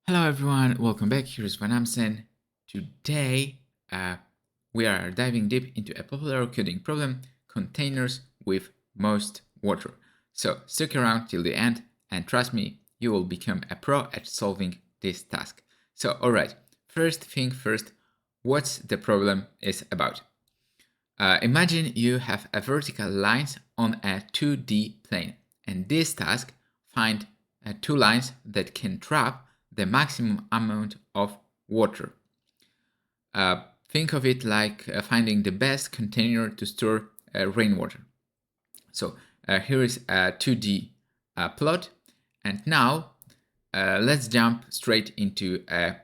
Hello everyone, welcome back. Here's vanAmsen. Today we are diving deep into a popular coding problem, containers with most water. So stick around till the end and trust me, you will become a pro at solving this task. So alright, first thing first, what the problem is about. Imagine you have a vertical lines on a 2D plane, and this task find two lines that can trap the maximum amount of water. Think of it like finding the best container to store rainwater. So here is a 2D plot, and now let's jump straight into a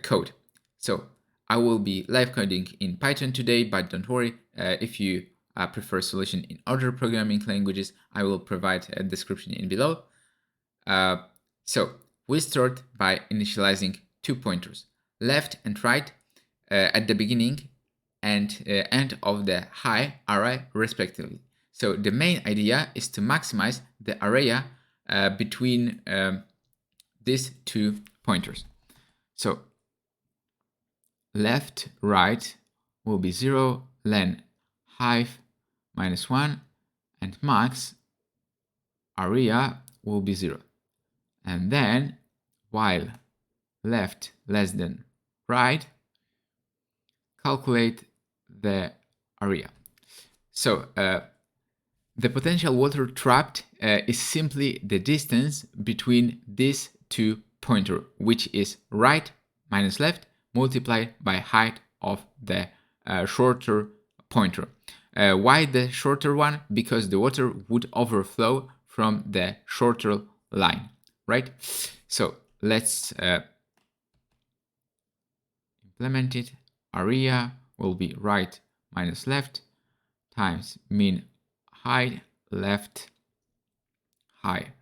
code. So I will be live coding in Python today, but don't worry, if you prefer solution in other programming languages, I will provide a description in below. So we start by initializing two pointers, left and right, at the beginning and end of the high array respectively. So the main idea is to maximize the area between these two pointers. So left, right will be 0, len height -1, and max area will be 0. And then while left less than right, calculate the area. So the potential water trapped is simply the distance between these two pointers, which is right minus left multiplied by height of the shorter pointer. Why the shorter one? Because the water would overflow from the shorter line, right? So let's implement it. Area will be right minus left times mean height left high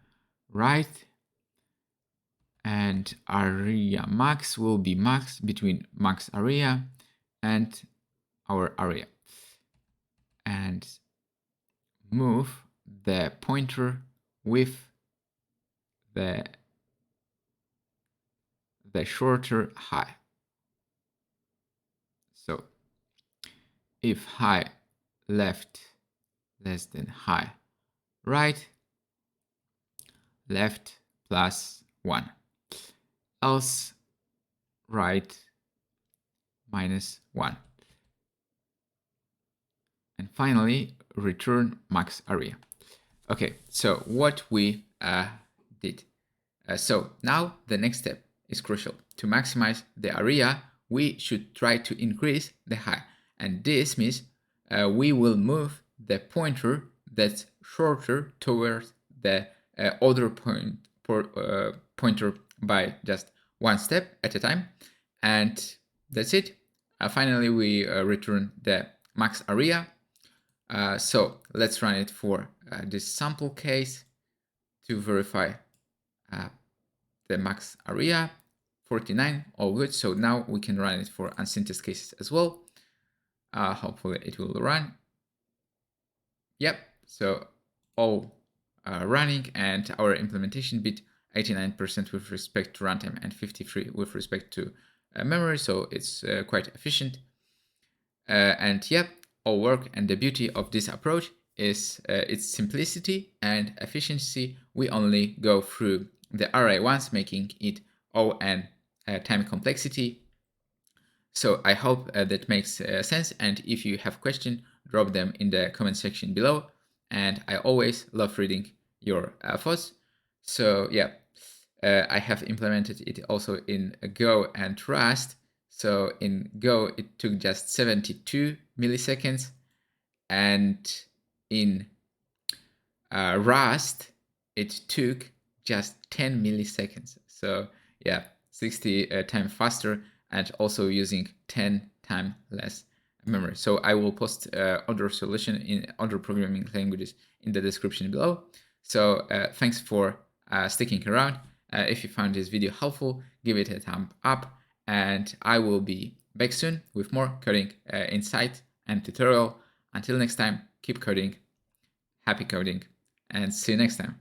right, and area max will be max between max area and our area, and move the pointer with the shorter high. So if high left less than high right, left plus 1, else right minus 1. And finally, return max area. Okay, so what we did. So now the next step is crucial. To maximize the area, we should try to increase the height. And this means we will move the pointer that's shorter towards the other pointer by just one step at a time. And that's it. Finally, we return the max area. So let's run it for this sample case to verify the max area. 49, all good. So now we can run it for unsynthesized cases as well. Hopefully it will run. Yep, so all running, and our implementation bit 89% with respect to runtime and 53% with respect to memory, so it's quite efficient. And yep, all work, and the beauty of this approach is its simplicity and efficiency. We only go through the array once, making it O(n) time complexity. So I hope that makes sense, and if you have questions, drop them in the comment section below, and I always love reading your thoughts. So yeah, I have implemented it also in Go and Rust. So in Go it took just 72 milliseconds, and in Rust it took just 10 milliseconds. So yeah, 60 times faster, and also using 10 times less memory. So I will post other solution in other programming languages in the description below. So thanks for sticking around. If you found this video helpful, give it a thumb up, and I will be back soon with more coding insight and tutorial. Until next time, keep coding, happy coding, and see you next time.